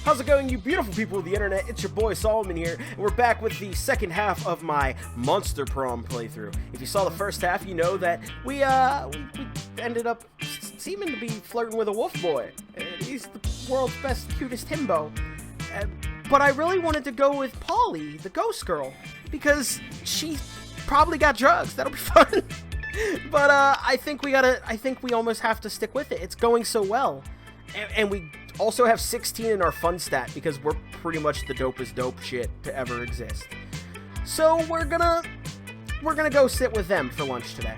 How's it going, you beautiful people of the internet? It's your boy Solomon here, and we're back with the second half of my Monster Prom playthrough. If you saw the first half, you know that we ended up seeming to be flirting with a wolf boy. He's the world's best, cutest himbo. But I really wanted to go with Polly, the ghost girl, because she probably got drugs. That'll be fun. But I think we almost have to stick with it. It's going so well. And we also have 16 in our fun stat because we're pretty much the dopest dope shit to ever exist. So we're gonna go sit with them for lunch today.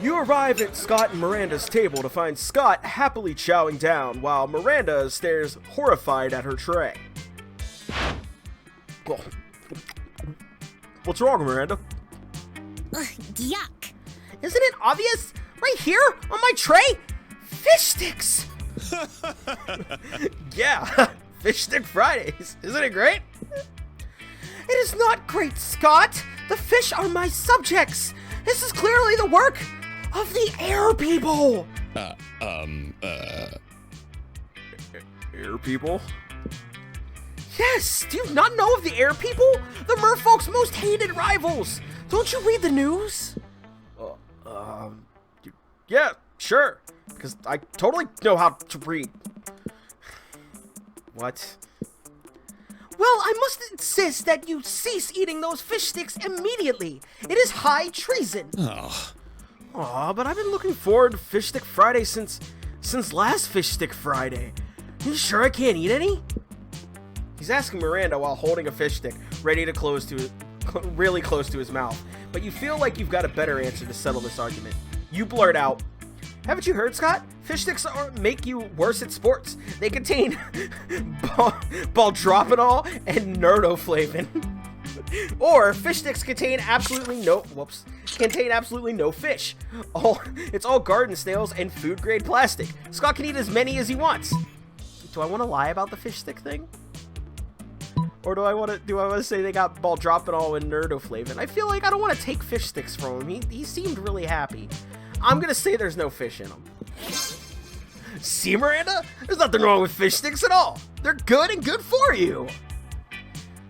You arrive at Scott and Miranda's table to find Scott happily chowing down while Miranda stares horrified at her tray. What's wrong, Miranda? Yuck. Isn't it obvious? Right here on my tray? Fish sticks! Yeah, Fish Stick Fridays. Isn't it great? It is not great, Scott. The fish are my subjects. This is clearly the work of the air people. Air people? Yes, do you not know of the air people? The merfolk's most hated rivals. Don't you read the news? Yeah, sure. Because I totally know how to read. What? Well, I must insist that you cease eating those fish sticks immediately. It is high treason. Aw, but I've been looking forward to Fish Stick Friday since last Fish Stick Friday. You sure I can't eat any? He's asking Miranda while holding a fish stick, ready to really close to his mouth. But you feel like you've got a better answer to settle this argument. You blurt out, "Haven't you heard, Scott? Fish sticks make you worse at sports. They contain baldropanol and nerdoflavin." Or fish sticks contain absolutely no fish. It's all garden snails and food grade plastic. Scott can eat as many as he wants. Do I want to lie about the fish stick thing? Or do I want to say they got baldropanol and nerdoflavin? I feel like I don't want to take fish sticks from him. He seemed really happy. I'm gonna say there's no fish in them. See, Miranda? There's nothing wrong with fish sticks at all. They're good and good for you.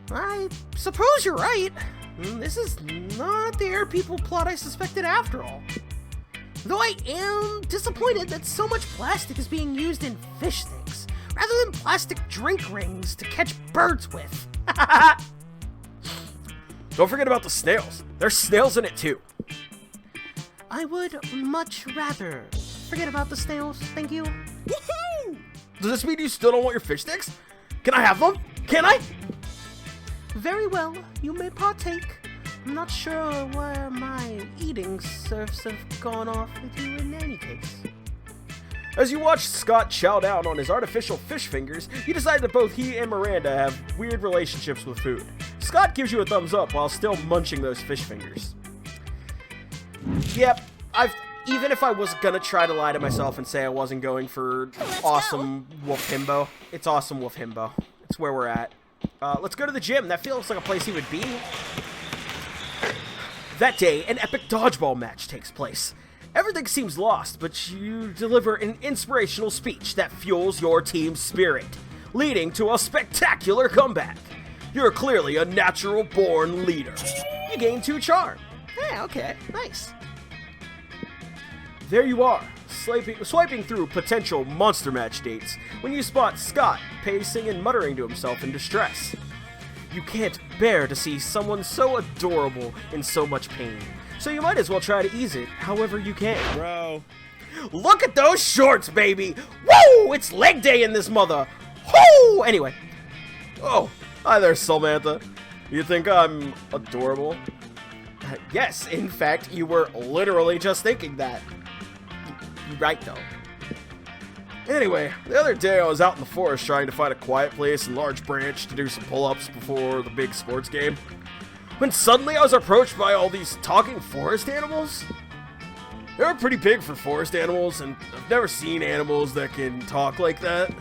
I suppose you're right. This is not the air people plot I suspected after all. Though I am disappointed that so much plastic is being used in fish sticks, rather than plastic drink rings to catch birds with. Don't forget about the snails. There's snails in it too. I would much rather forget about the snails, thank you. Woohoo! Does this mean you still don't want your fish sticks? Can I have them? Can I? Very well, you may partake. I'm not sure where my eating serfs have gone off with you in any case. As you watch Scott chow down on his artificial fish fingers, you decide that both he and Miranda have weird relationships with food. Scott gives you a thumbs up while still munching those fish fingers. Yep, even if I was gonna try to lie to myself and say I wasn't going for awesome Wolf Himbo, it's awesome Wolf Himbo. It's where we're at. Let's go to the gym. That feels like a place he would be. That day, an epic dodgeball match takes place. Everything seems lost, but you deliver an inspirational speech that fuels your team's spirit, leading to a spectacular comeback. You're clearly a natural-born leader. You gain 2 charm. Yeah, okay, nice. There you are, swiping through potential monster match dates when you spot Scott pacing and muttering to himself in distress. You can't bear to see someone so adorable in so much pain, so you might as well try to ease it however you can. Bro. Look at those shorts, baby! Woo! It's leg day in this mother! Woo! Anyway. Oh, hi there, Samantha. You think I'm adorable? Yes, in fact, you were literally just thinking that. You're right, though. Anyway, the other day I was out in the forest trying to find a quiet place and large branch to do some pull-ups before the big sports game, when suddenly I was approached by all these talking forest animals. They're pretty big for forest animals, and I've never seen animals that can talk like that.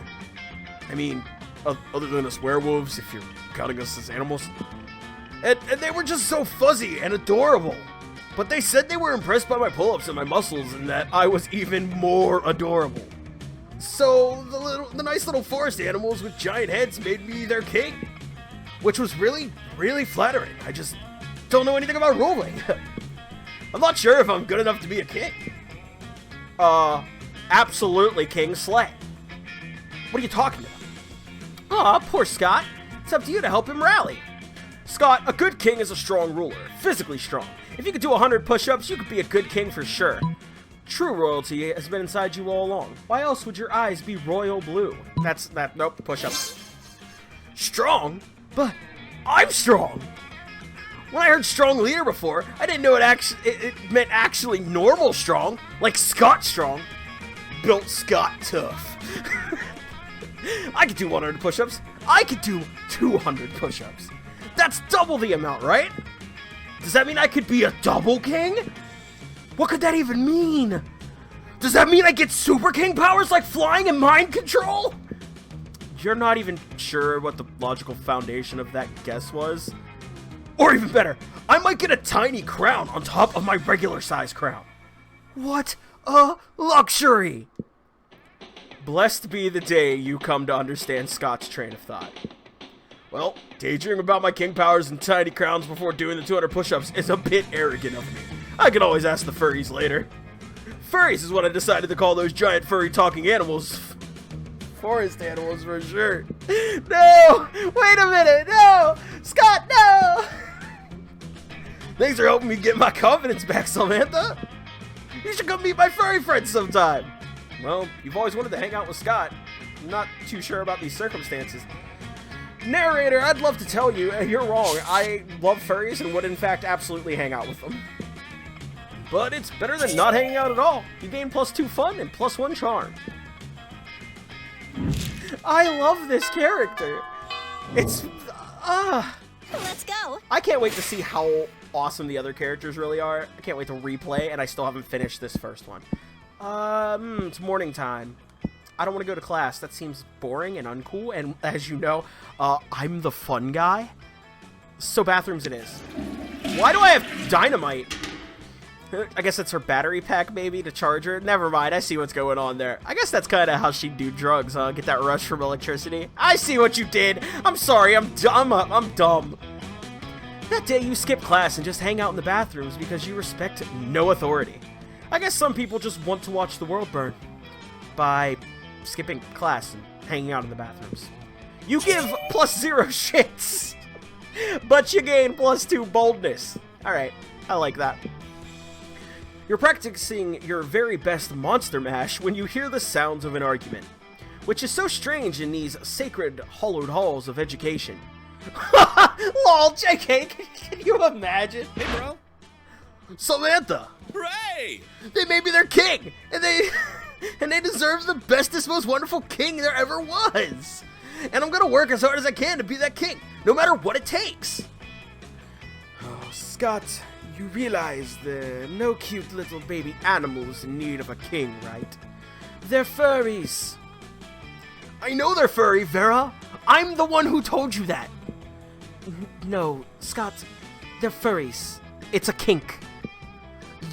I mean, other than us werewolves, if you're counting us as animals. And they were just so fuzzy and adorable. But they said they were impressed by my pull-ups and my muscles and that I was even more adorable. So the nice little forest animals with giant heads made me their king, which was really, really flattering. I just don't know anything about ruling. I'm not sure if I'm good enough to be a king. Absolutely, King Slay. What are you talking about? Aw, poor Scott. It's up to you to help him rally. Scott, a good king is a strong ruler, physically strong. If you could do 100 push-ups, you could be a good king for sure. True royalty has been inside you all along. Why else would your eyes be royal blue? Nope, push-ups. Strong? But I'm strong! When I heard strong leader before, I didn't know it meant actually normal strong, like Scott strong. Built Scott tough. I could do 100 push-ups. I could do 200 push-ups. That's double the amount, right? Does that mean I could be a double king? What could that even mean? Does that mean I get super king powers like flying and mind control? You're not even sure what the logical foundation of that guess was? Or even better, I might get a tiny crown on top of my regular size crown. What a luxury! Blessed be the day you come to understand Scott's train of thought. Well, daydreaming about my king powers and tiny crowns before doing the 200 push-ups is a bit arrogant of me. I can always ask the furries later. Furries is what I decided to call those giant furry talking animals. Forest animals for sure. No! Wait a minute! No! Scott, no! Thanks for helping me get my confidence back, Samantha. You should come meet my furry friends sometime. Well, you've always wanted to hang out with Scott. I'm not too sure about these circumstances. Narrator, I'd love to tell you, you're wrong. I love furries and would in fact absolutely hang out with them. But it's better than not hanging out at all. You gain +2 fun and +1 charm. I love this character. It's, Let's go. I can't wait to see how awesome the other characters really are. I can't wait to replay, and I still haven't finished this first one. It's morning time. I don't want to go to class. That seems boring and uncool, and as you know, I'm the fun guy. So bathrooms it is. Why do I have dynamite? I guess it's her battery pack, maybe, to charge her. Never mind, I see what's going on there. I guess that's kind of how she'd do drugs, huh? Get that rush from electricity. I see what you did. I'm sorry, I'm dumb. That day you skip class and just hang out in the bathrooms because you respect no authority. I guess some people just want to watch the world burn by skipping class and hanging out in the bathrooms. You give +0 shits, but you gain +2 boldness. Alright, I like that. You're practicing your very best monster mash when you hear the sounds of an argument, which is so strange in these sacred, hallowed halls of education. Lol, JK, can you imagine? Hey, bro. Samantha! Hooray! They made me their king! And they deserve the bestest, most wonderful king there ever was! And I'm gonna work as hard as I can to be that king, no matter what it takes! Oh, Scott, you realize there are no cute little baby animals in need of a king, right? They're furries! I know they're furry, Vera! I'm the one who told you that! No, Scott, they're furries. It's a kink.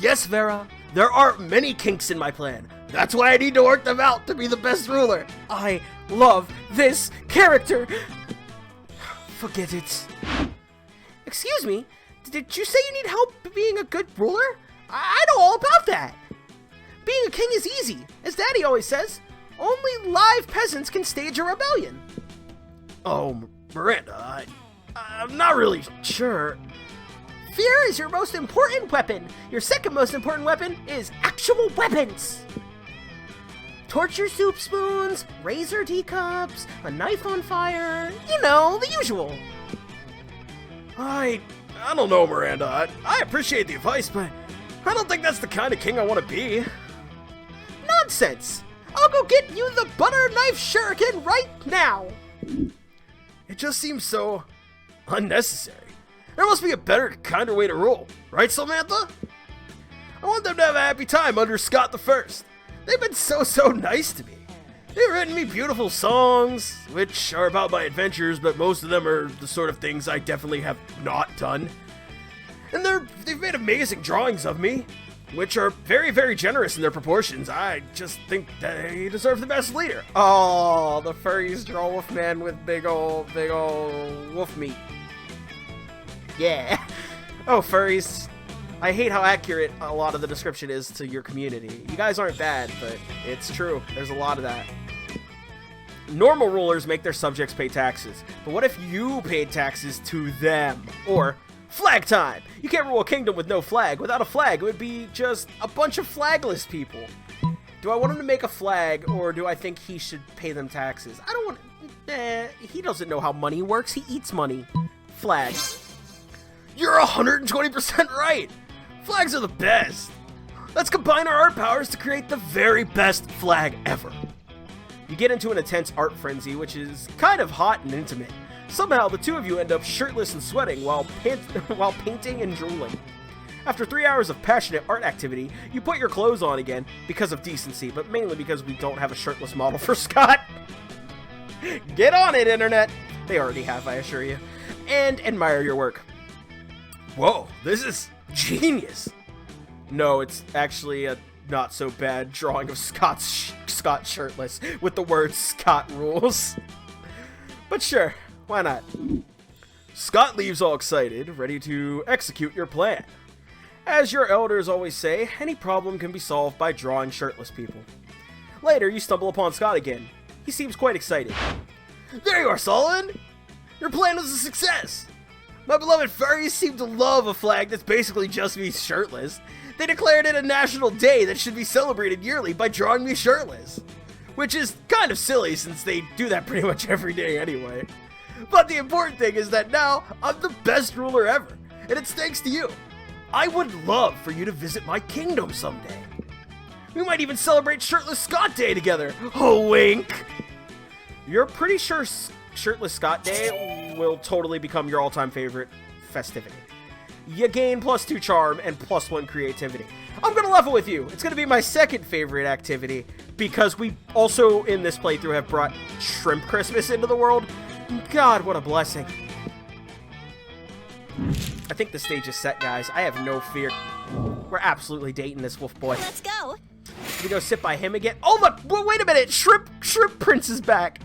Yes, Vera, there are many kinks in my plan. That's why I need to work them out to be the best ruler. I love this character. Forget it. Excuse me, did you say you need help being a good ruler? I know all about that. Being a king is easy, as Daddy always says. Only live peasants can stage a rebellion. Oh, Miranda, I'm not really sure. Fear is your most important weapon. Your second most important weapon is actual weapons. Torture soup spoons, razor teacups, a knife on fire, you know, the usual. I don't know, Miranda. I appreciate the advice, but I don't think that's the kind of king I want to be. Nonsense! I'll go get you the butter knife shuriken right now. It just seems so unnecessary. There must be a better, kinder way to rule, right, Samantha? I want them to have a happy time under Scott the First. They've been so nice to me. They've written me beautiful songs, which are about my adventures, but most of them are the sort of things I definitely have not done. And they've made amazing drawings of me. which are very, very generous in their proportions. I just think they deserve the best leader. Oh, the furries draw Wolfman with big ol' wolf meat. Yeah. Oh, furries. I hate how accurate a lot of the description is to your community. You guys aren't bad, but it's true. There's a lot of that. Normal rulers make their subjects pay taxes, but what if you paid taxes to them? Or flag time! You can't rule a kingdom with no flag. Without a flag, it would be just a bunch of flagless people. Do I want him to make a flag, or do I think he should pay them taxes? I don't want... he doesn't know how money works. He eats money. Flag. You're 120% right! Flags are the best! Let's combine our art powers to create the very best flag ever. You get into an intense art frenzy, which is kind of hot and intimate. Somehow, the two of you end up shirtless and sweating while painting and drooling. After 3 hours of passionate art activity, you put your clothes on again, because of decency, but mainly because we don't have a shirtless model for Scott. Get on it, internet! They already have, I assure you. And admire your work. Whoa, this is genius! No, it's actually a not so bad drawing of Scott shirtless with the word Scott rules. But sure, why not? Scott leaves all excited, ready to execute your plan. As your elders always say, any problem can be solved by drawing shirtless people. Later, you stumble upon Scott again. He seems quite excited. There you are, Solon! Your plan was a success! My beloved furries seem to love a flag that's basically just me shirtless. They declared it a national day that should be celebrated yearly by drawing me shirtless. Which is kind of silly since they do that pretty much every day anyway. But the important thing is that now I'm the best ruler ever, and it's thanks to you. I would love for you to visit my kingdom someday. We might even celebrate Shirtless Scott Day together. Oh, wink. You're pretty sure Shirtless Scott Day will totally become your all-time favorite festivity. You gain +2 charm and +1 creativity. I'm gonna level with you. It's gonna be my second favorite activity because we also in this playthrough have brought Shrimp Christmas into the world. God, what a blessing. I think the stage is set, guys. I have no fear. We're absolutely dating this wolf boy. Let's go. We go sit by him again. Oh, look! Wait a minute! Shrimp Prince is back.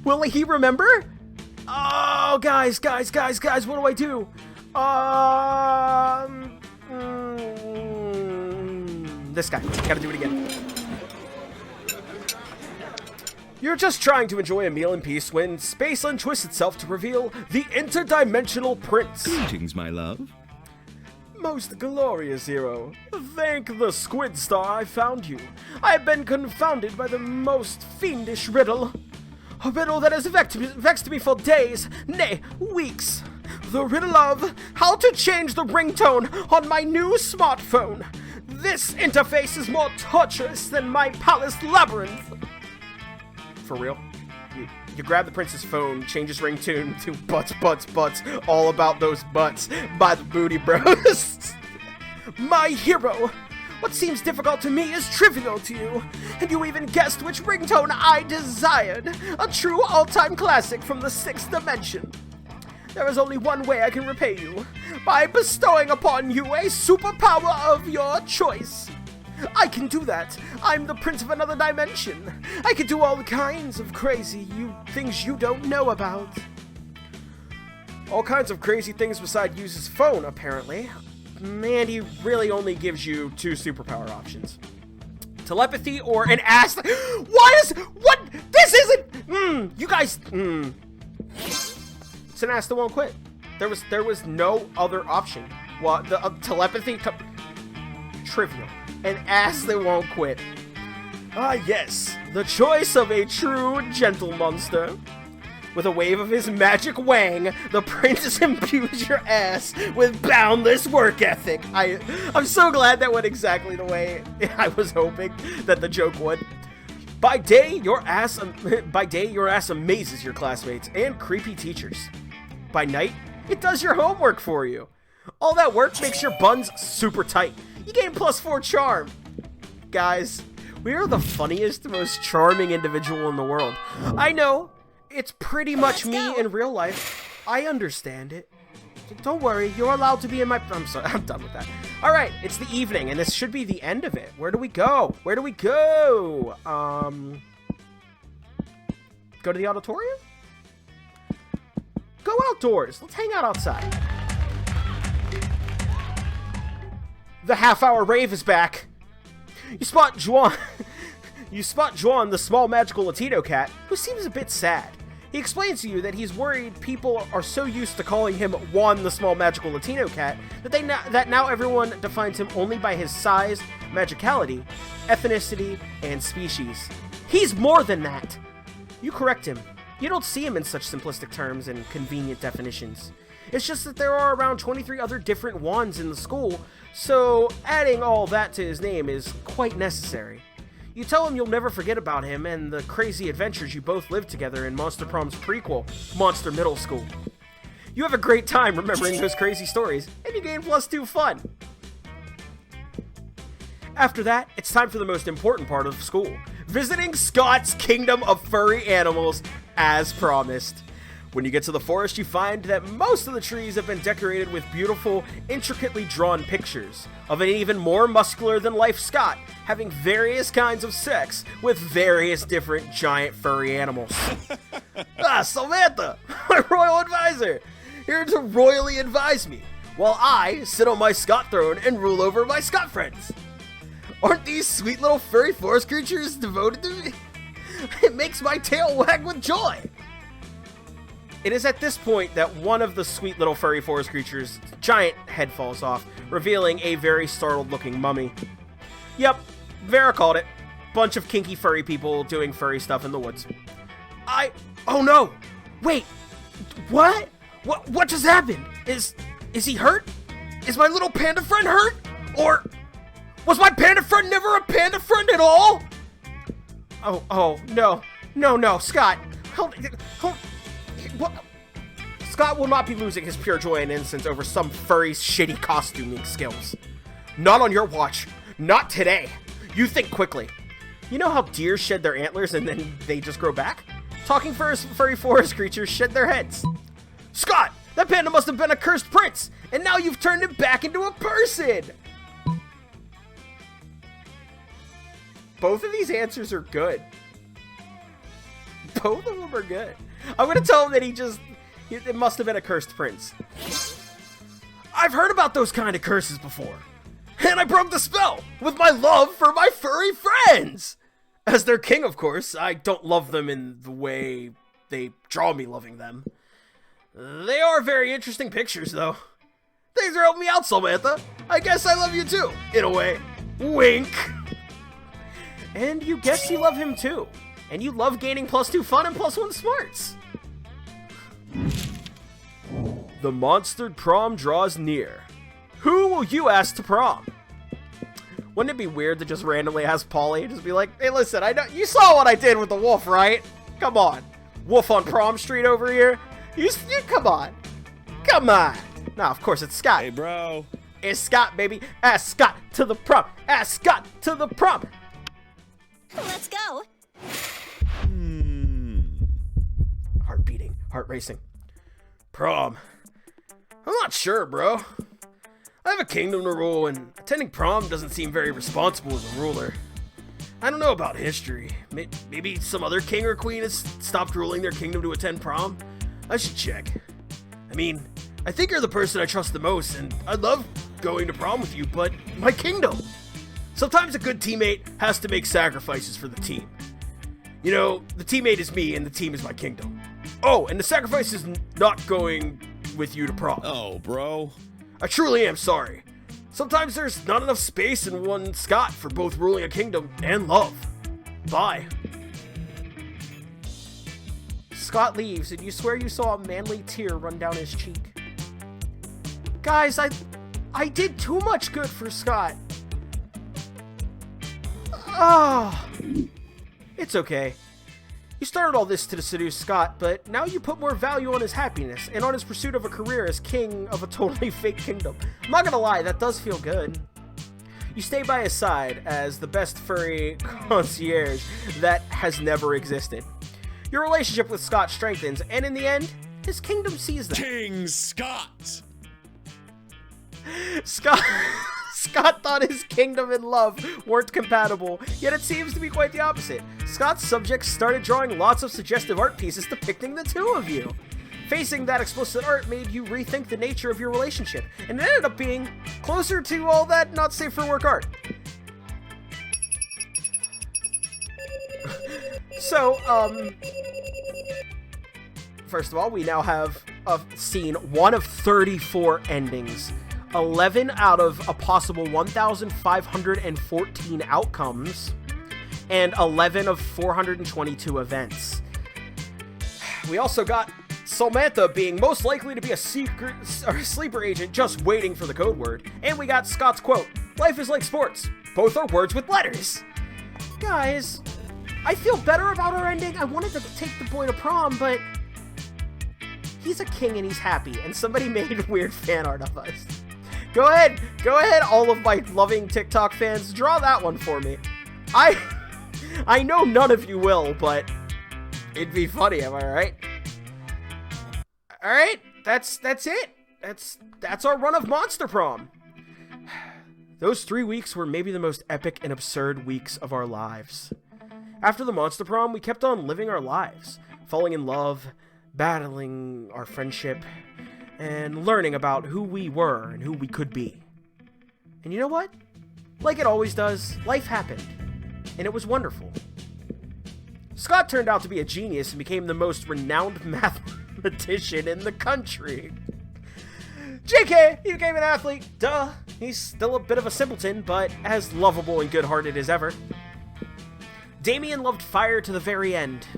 Will he remember? Oh, guys, what do I do? This guy. Gotta do it again. You're just trying to enjoy a meal in peace when space untwists itself to reveal the interdimensional prince. Greetings, my love. Most glorious hero, thank the squid star I found you. I have been confounded by the most fiendish riddle. A riddle that has vexed me for days, nay, weeks. The riddle of how to change the ringtone on my new smartphone. This interface is more torturous than my palace labyrinth. For real? You grab the prince's phone, change his ringtone to butts, all about those butts by the Booty Bros. My hero! What seems difficult to me is trivial to you, and you even guessed which ringtone I desired. A true all-time classic from the 6th dimension. There is only one way I can repay you, by bestowing upon you a superpower of your choice. I can do that. I'm the prince of another dimension. I can do all kinds of crazy things you don't know about. All kinds of crazy things besides use his phone, apparently. Man, he really only gives you 2 superpower options. Telepathy or an ass... What? This isn't... You guys... It's an ass that won't quit. There was no other option. Well, the telepathy... Trivial. An ass that won't quit. Ah, yes. The choice of a true gentle monster. With a wave of his magic wang, the prince imbues your ass with boundless work ethic. I'm so glad that went exactly the way I was hoping that the joke would. By day, your ass amazes your classmates and creepy teachers. By night, it does your homework for you. All that work makes your buns super tight. You gain +4 charm. Guys, we are the funniest, most charming individual in the world. I know, it's pretty much me in real life. I understand it. Don't worry, you're allowed to be in my... I'm sorry, I'm done with that. Alright, it's the evening, and this should be the end of it. Where do we go? Where do we go? Go to the auditorium? Go outdoors. Let's hang out outside. The half-hour rave is back. You spot Juan... You spot Juan, the small magical Latino cat, who seems a bit sad. He explains to you that he's worried people are so used to calling him Juan, the small magical Latino cat, that now everyone defines him only by his size, magicality, ethnicity, and species. He's more than that! You correct him. You don't see him in such simplistic terms and convenient definitions. It's just that there are around 23 other different Juans in the school, so adding all that to his name is quite necessary. You tell him you'll never forget about him and the crazy adventures you both lived together in Monster Prom's prequel, Monster Middle School. You have a great time remembering those crazy stories, and you gain +2 fun. After that, it's time for the most important part of school, visiting Scott's Kingdom of Furry Animals, as promised. When you get to the forest, you find that most of the trees have been decorated with beautiful, intricately drawn pictures of an even more muscular-than-life Scott having various kinds of sex with various different giant furry animals. Samantha, my royal advisor, here to royally advise me, while I sit on my Scott throne and rule over my Scott friends. Aren't these sweet little furry forest creatures devoted to me? It makes my tail wag with joy. It is at this point that one of the sweet little furry forest creatures' giant head falls off, revealing a very startled-looking mummy. Yep, Vera called it. Bunch of kinky furry people doing furry stuff in the woods. Oh no! Wait! What? What just happened? Is he hurt? Is my little panda friend hurt? Or was my panda friend never a panda friend at all? Oh, no, Scott. Hold. What? Scott will not be losing his pure joy and innocence over some furry's shitty costuming skills. Not on your watch. Not today. You think quickly. You know how deer shed their antlers and then they just grow back? Talking furry forest creatures shed their heads. Scott! That panda must have been a cursed prince, and now you've turned him back into a person! Both of these answers are good. Both of them are good. I'm gonna tell him that it must have been a cursed prince. I've heard about those kind of curses before. And I broke the spell with my love for my furry friends. As their king, of course, I don't love them in the way they draw me loving them. They are very interesting pictures, though. Thanks for helping me out, Samantha. I guess I love you too, in a way. Wink. And you guess you love him too. And you love gaining +2 fun and +1 smarts. The monstered prom draws near. Who will you ask to prom? Wouldn't it be weird to just randomly ask Polly and just be like, hey, listen, I know you saw what I did with the wolf, right? Come on. Wolf on Prom Street over here? You come on. Come on. Nah, of course, it's Scott. Hey, bro. It's Scott, baby. Ask Scott to the prom. Ask Scott to the prom. Let's go. Heart beating, heart racing. Prom. I'm not sure, bro. I have a kingdom to rule, and attending prom doesn't seem very responsible as a ruler. I don't know about history. Maybe some other king or queen has stopped ruling their kingdom to attend prom? I should check. I mean, I think you're the person I trust the most, and I love going to prom with you, but my kingdom. Sometimes a good teammate has to make sacrifices for the team. You know, the teammate is me, and the team is my kingdom. Oh, and the sacrifice is not going with you to prom. Oh, bro. I truly am sorry. Sometimes there's not enough space in one Scott for both ruling a kingdom and love. Bye. Scott leaves, and you swear you saw a manly tear run down his cheek. Guys, I did too much good for Scott. Ah, it's okay. You started all this to seduce Scott, but now you put more value on his happiness and on his pursuit of a career as king of a totally fake kingdom. I'm not gonna lie, that does feel good. You stay by his side as the best furry concierge that has never existed. Your relationship with Scott strengthens, and in the end, his kingdom sees that. King Scott! Scott Scott thought his kingdom and love weren't compatible, yet it seems to be quite the opposite. Scott's subjects started drawing lots of suggestive art pieces depicting the two of you. Facing that explicit art made you rethink the nature of your relationship, and it ended up being closer to all that not safe for work art. So, first of all, we now have seen one of 34 endings, 11 out of a possible 1,514 outcomes, and 11 of 422 events. We also got Samantha being most likely to be a sleeper agent just waiting for the code word, and we got Scott's quote, "Life is like sports. Both are words with letters." Guys, I feel better about our ending. I wanted to take the boy to prom, but he's a king and he's happy, and somebody made weird fan art of us. Go ahead, all of my loving TikTok fans, draw that one for me. I know none of you will, but it'd be funny, am I right? Alright, that's it. That's our run of Monster Prom. Those 3 weeks were maybe the most epic and absurd weeks of our lives. After the Monster Prom, we kept on living our lives, falling in love, battling our friendship, and learning about who we were and who we could be. And you know what? Like it always does, life happened, and it was wonderful. Scott turned out to be a genius and became the most renowned mathematician in the country. JK, he became an athlete. Duh. He's still a bit of a simpleton, but as lovable and good-hearted as ever. Damien loved fire to the very end.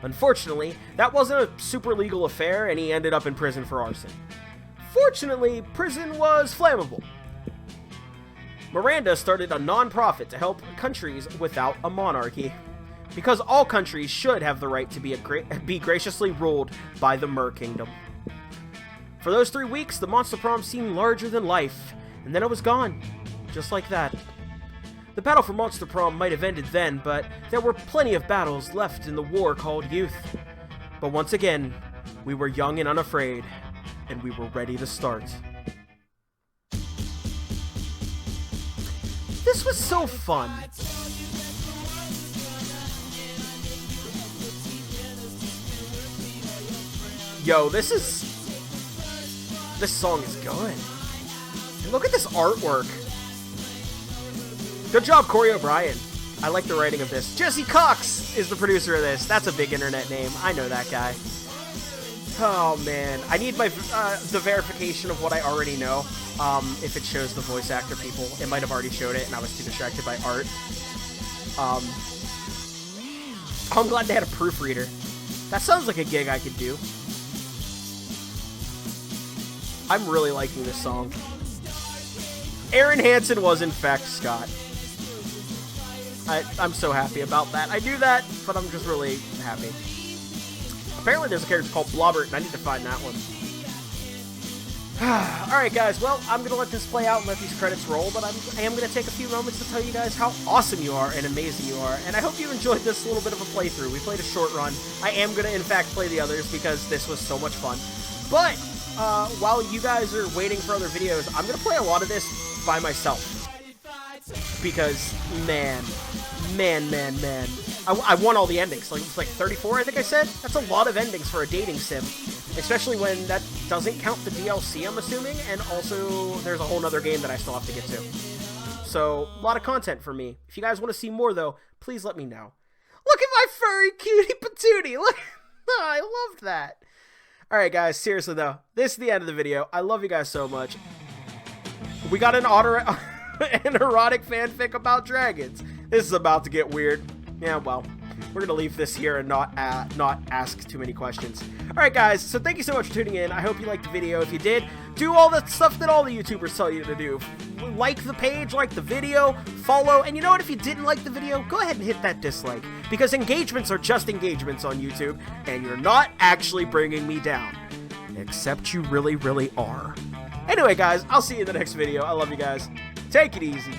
Unfortunately, that wasn't a super legal affair, and he ended up in prison for arson. Fortunately, prison was flammable. Miranda started a non-profit to help countries without a monarchy, because all countries should have the right to be graciously ruled by the Mer Kingdom. For those 3 weeks, the Monster Prom seemed larger than life, and then it was gone, just like that. The battle for Monster Prom might have ended then, but there were plenty of battles left in the war called youth. But once again, we were young and unafraid, and we were ready to start. This was so fun. Yo, this song is good. And look at this artwork. Good job, Corey O'Brien. I like the writing of this. Jesse Cox is the producer of this. That's a big internet name. I know that guy. Oh, man. I need my the verification of what I already know. If it shows the voice actor people. It might have already showed it, and I was too distracted by art. I'm glad they had a proofreader. That sounds like a gig I could do. I'm really liking this song. Aaron Hansen was, in fact, Scott. I'm so happy about that. I knew that, but I'm just really happy. Apparently there's a character called Blobbert, and I need to find that one. Alright guys, well, I'm going to let this play out and let these credits roll, but I am going to take a few moments to tell you guys how awesome you are and amazing you are, and I hope you enjoyed this little bit of a playthrough. We played a short run. I am going to, in fact, play the others because this was so much fun. But, while you guys are waiting for other videos, I'm going to play a lot of this by myself. Because, man. I won all the endings. Like, it's like 34, I think I said? That's a lot of endings for a dating sim. Especially when that doesn't count the DLC, I'm assuming, and also there's a whole nother game that I still have to get to. So, a lot of content for me. If you guys want to see more, though, please let me know. Look at my furry cutie patootie! Look, I loved that. Alright, guys, seriously, though, this is the end of the video. I love you guys so much. We got an erotic fanfic about dragons. This is about to get weird. Yeah, well, we're gonna leave this here and not ask too many questions. Alright guys, so thank you so much for tuning in. I hope you liked the video. If you did, do all the stuff that all the YouTubers tell you to do. Like the page, like the video, follow, and you know what, if you didn't like the video, go ahead and hit that dislike. Because engagements are just engagements on YouTube, and you're not actually bringing me down. Except you really, really are. Anyway guys, I'll see you in the next video. I love you guys. Take it easy.